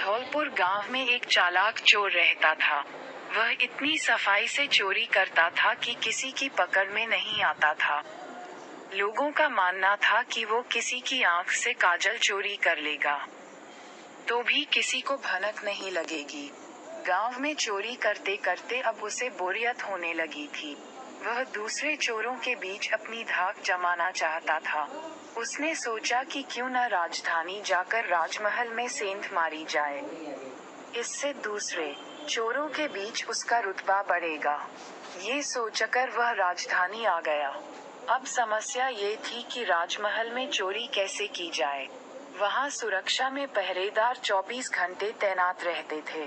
धौलपुर गांव में एक चालाक चोर रहता था। वह इतनी सफाई से चोरी करता था कि किसी की पकड़ में नहीं आता था। लोगों का मानना था कि वो किसी की आंख से काजल चोरी कर लेगा तो भी किसी को भनक नहीं लगेगी। गांव में चोरी करते करते अब उसे बोरियत होने लगी थी। वह दूसरे चोरों के बीच अपनी धाक जमाना चाहता था। उसने सोचा कि क्यों न राजधानी जाकर राजमहल में सेंध मारी जाए। इससे दूसरे चोरों के बीच उसका रुतबा बढ़ेगा। ये सोचकर वह राजधानी आ गया। अब समस्या ये थी कि राजमहल में चोरी कैसे की जाए। वहाँ सुरक्षा में पहरेदार 24 घंटे तैनात रहते थे।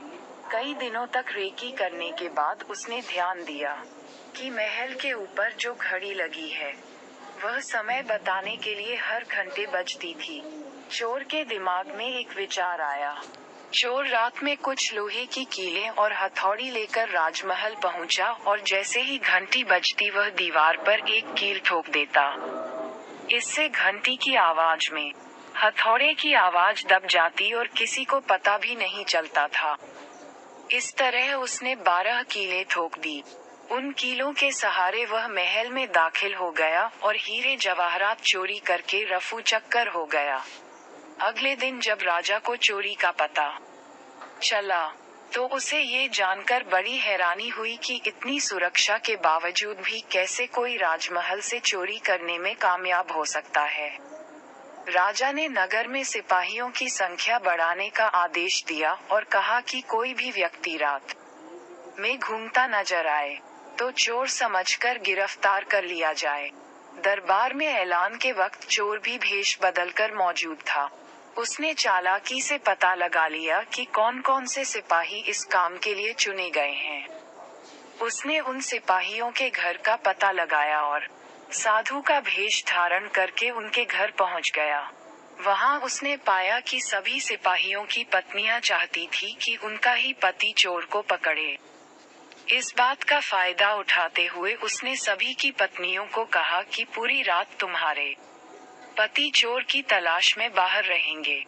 कई दिनों तक रेकी करने के बाद उसने ध्यान दिया कि महल के ऊपर जो घड़ी लगी है वह समय बताने के लिए हर घंटे बजती थी। चोर के दिमाग में एक विचार आया। चोर रात में कुछ लोहे की कीलें और हथौड़ी लेकर राजमहल पहुंचा और जैसे ही घंटी बजती वह दीवार पर एक कील ठोक देता। इससे घंटी की आवाज में हथौड़े की आवाज दब जाती और किसी को पता भी नहीं चलता था। इस तरह उसने 12 कीलें ठोक दी। उन कीलों के सहारे वह महल में दाखिल हो गया और हीरे जवाहरात चोरी करके रफू चक्कर हो गया। अगले दिन जब राजा को चोरी का पता चला तो उसे ये जानकर बड़ी हैरानी हुई कि इतनी सुरक्षा के बावजूद भी कैसे कोई राजमहल से चोरी करने में कामयाब हो सकता है। राजा ने नगर में सिपाहियों की संख्या बढ़ाने का आदेश दिया और कहा कि कोई भी व्यक्ति रात में घूमता नजर आए तो चोर समझकर गिरफ्तार कर लिया जाए। दरबार में ऐलान के वक्त चोर भी भेष बदलकर मौजूद था। उसने चालाकी से पता लगा लिया कि कौन कौन से सिपाही इस काम के लिए चुने गए हैं। उसने उन सिपाहियों के घर का पता लगाया और साधु का भेष धारण करके उनके घर पहुंच गया। वहां उसने पाया कि सभी सिपाहियों की पत्नियां चाहती थी कि उनका ही पति चोर को पकड़े। इस बात का फायदा उठाते हुए उसने सभी की पत्नियों को कहा कि पूरी रात तुम्हारे पति चोर की तलाश में बाहर रहेंगे।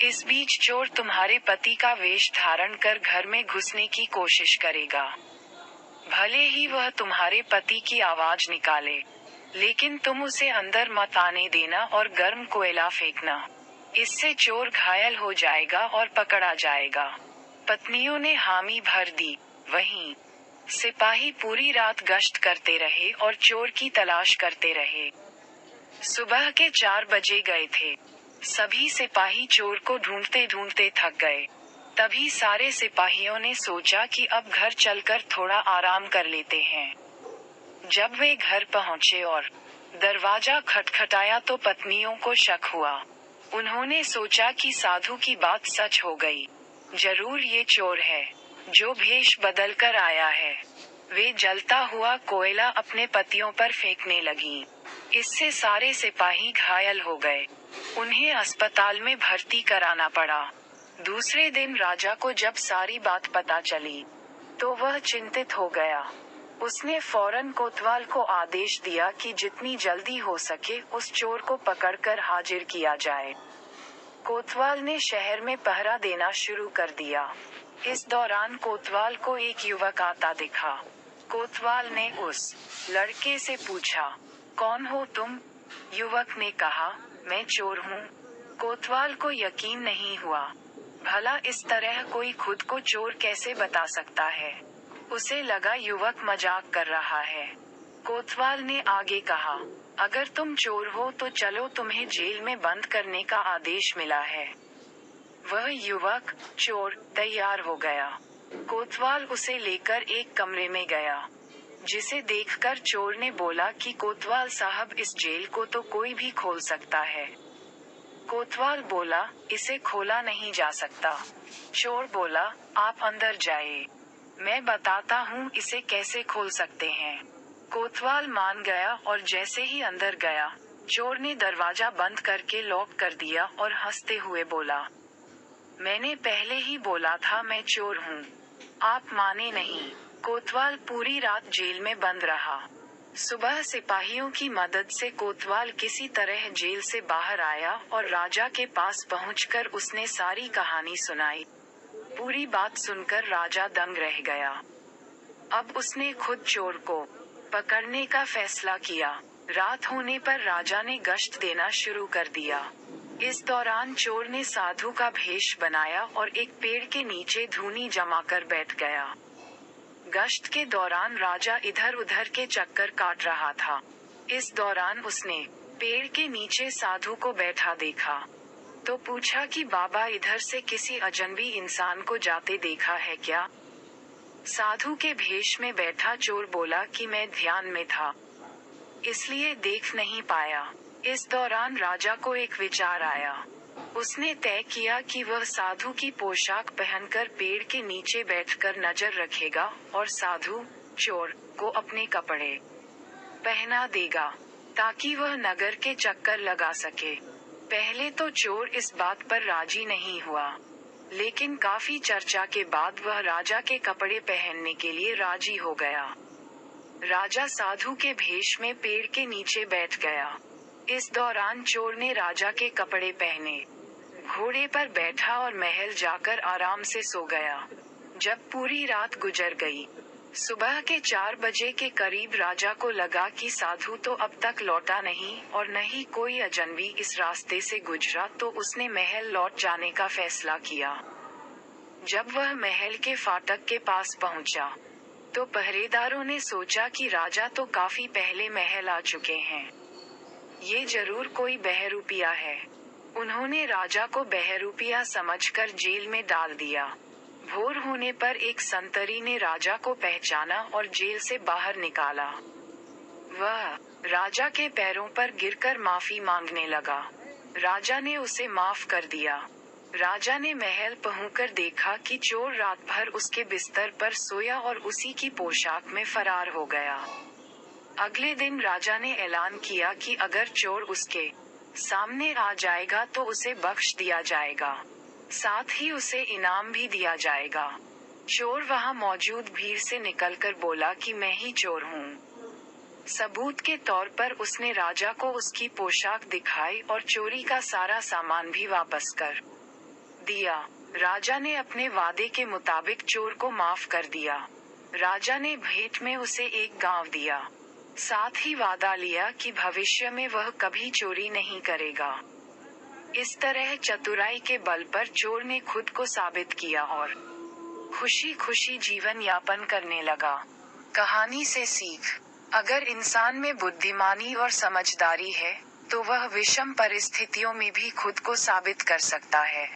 इस बीच चोर तुम्हारे पति का वेश धारण कर घर में घुसने की कोशिश करेगा। भले ही वह तुम्हारे पति की आवाज निकाले, लेकिन तुम उसे अंदर मत आने देना और गर्म कोयला फेंकना। इससे चोर घायल हो जाएगा और पकड़ा जाएगा। पत्नियों ने हामी भर दी। वहीं सिपाही पूरी रात गश्त करते रहे और चोर की तलाश करते रहे। सुबह के 4 बजे गए थे। सभी सिपाही चोर को ढूंढते ढूंढते थक गए। तभी सारे सिपाहियों ने सोचा कि अब घर चलकर थोड़ा आराम कर लेते हैं। जब वे घर पहुंचे और दरवाजा खटखटाया तो पत्नियों को शक हुआ। उन्होंने सोचा कि साधु की बात सच हो गई। जरूर ये चोर है जो भेष बदल कर आया है। वे जलता हुआ कोयला अपने पतियों पर फेंकने लगी। इससे सारे सिपाही घायल हो गए। उन्हें अस्पताल में भर्ती कराना पड़ा। दूसरे दिन राजा को जब सारी बात पता चली तो वह चिंतित हो गया। उसने फौरन कोतवाल को आदेश दिया कि जितनी जल्दी हो सके उस चोर को पकड़कर हाजिर किया जाए। कोतवाल ने शहर में पहरा देना शुरू कर दिया। इस दौरान कोतवाल को एक युवक आता दिखा। कोतवाल ने उस लड़के से पूछा, कौन हो तुम? युवक ने कहा, मैं चोर हूँ। कोतवाल को यकीन नहीं हुआ। भला इस तरह कोई खुद को चोर कैसे बता सकता है? उसे लगा युवक मजाक कर रहा है। कोतवाल ने आगे कहा, अगर तुम चोर हो तो चलो, तुम्हें जेल में बंद करने का आदेश मिला है। वह युवक चोर तैयार हो गया। कोतवाल उसे लेकर एक कमरे में गया, जिसे देखकर चोर ने बोला कि कोतवाल साहब, इस जेल को तो कोई भी खोल सकता है। कोतवाल बोला, इसे खोला नहीं जा सकता। चोर बोला, आप अंदर जाइए, मैं बताता हूँ इसे कैसे खोल सकते हैं। कोतवाल मान गया और जैसे ही अंदर गया, चोर ने दरवाजा बंद करके लॉक कर दिया और हंसते हुए बोला, मैंने पहले ही बोला था मैं चोर हूँ। आप माने नहीं। कोतवाल पूरी रात जेल में बंद रहा। सुबह सिपाहियों की मदद से कोतवाल किसी तरह जेल से बाहर आया और राजा के पास पहुंचकर उसने सारी कहानी सुनाई। पूरी बात सुनकर राजा दंग रह गया। अब उसने खुद चोर को पकड़ने का फैसला किया। रात होने पर राजा ने गश्त देना शुरू कर दिया। इस दौरान चोर ने साधु का भेष बनाया और एक पेड़ के नीचे धूनी जमाकर बैठ गया। गश्त के दौरान राजा इधर उधर के चक्कर काट रहा था। इस दौरान उसने पेड़ के नीचे साधु को बैठा देखा, तो पूछा कि बाबा, इधर से किसी अजनबी इंसान को जाते देखा है क्या? साधु के भेष में बैठा चोर बोला कि मैं ध्यान में था, इसलिए देख नहीं पाया। इस दौरान राजा को एक विचार आया। उसने तय किया कि वह साधु की पोशाक पहनकर पेड़ के नीचे बैठकर नजर रखेगा और साधु चोर को अपने कपड़े पहना देगा, ताकि वह नगर के चक्कर लगा सके। पहले तो चोर इस बात पर राजी नहीं हुआ, लेकिन काफी चर्चा के बाद वह राजा के कपड़े पहनने के लिए राजी हो गया। राजा साधु के भेष में पेड़ के नीचे बैठ गया। इस दौरान चोर ने राजा के कपड़े पहने, घोड़े पर बैठा और महल जाकर आराम से सो गया। जब पूरी रात गुजर गई, सुबह के 4 बजे के करीब राजा को लगा कि साधु तो अब तक लौटा नहीं और न ही कोई अजनबी इस रास्ते से गुजरा, तो उसने महल लौट जाने का फैसला किया। जब वह महल के फाटक के पास पहुंचा, तो पहरेदारों ने सोचा कि राजा तो काफी पहले महल आ चुके हैं, ये जरूर कोई बहरूपिया है। उन्होंने राजा को बहरूपिया समझकर जेल में डाल दिया। भोर होने पर एक संतरी ने राजा को पहचाना और जेल से बाहर निकाला। वह राजा के पैरों पर गिरकर माफी मांगने लगा। राजा ने उसे माफ कर दिया। राजा ने महल पहुंचकर देखा कि चोर रात भर उसके बिस्तर पर सोया और उसी की पोशाक में फरार हो गया। अगले दिन राजा ने ऐलान किया कि अगर चोर उसके सामने आ जाएगा तो उसे बख्श दिया जाएगा, साथ ही उसे इनाम भी दिया जाएगा। चोर वहां मौजूद भीड़ से निकलकर बोला कि मैं ही चोर हूँ। सबूत के तौर पर उसने राजा को उसकी पोशाक दिखाई और चोरी का सारा सामान भी वापस कर दिया। राजा ने अपने वादे के मुताबिक चोर को माफ कर दिया। राजा ने भेंट में उसे एक गांव दिया, साथ ही वादा लिया कि भविष्य में वह कभी चोरी नहीं करेगा। इस तरह चतुराई के बल पर चोर ने खुद को साबित किया और खुशी खुशी जीवन यापन करने लगा। कहानी से सीख: अगर इंसान में बुद्धिमानी और समझदारी है, तो वह विषम परिस्थितियों में भी खुद को साबित कर सकता है।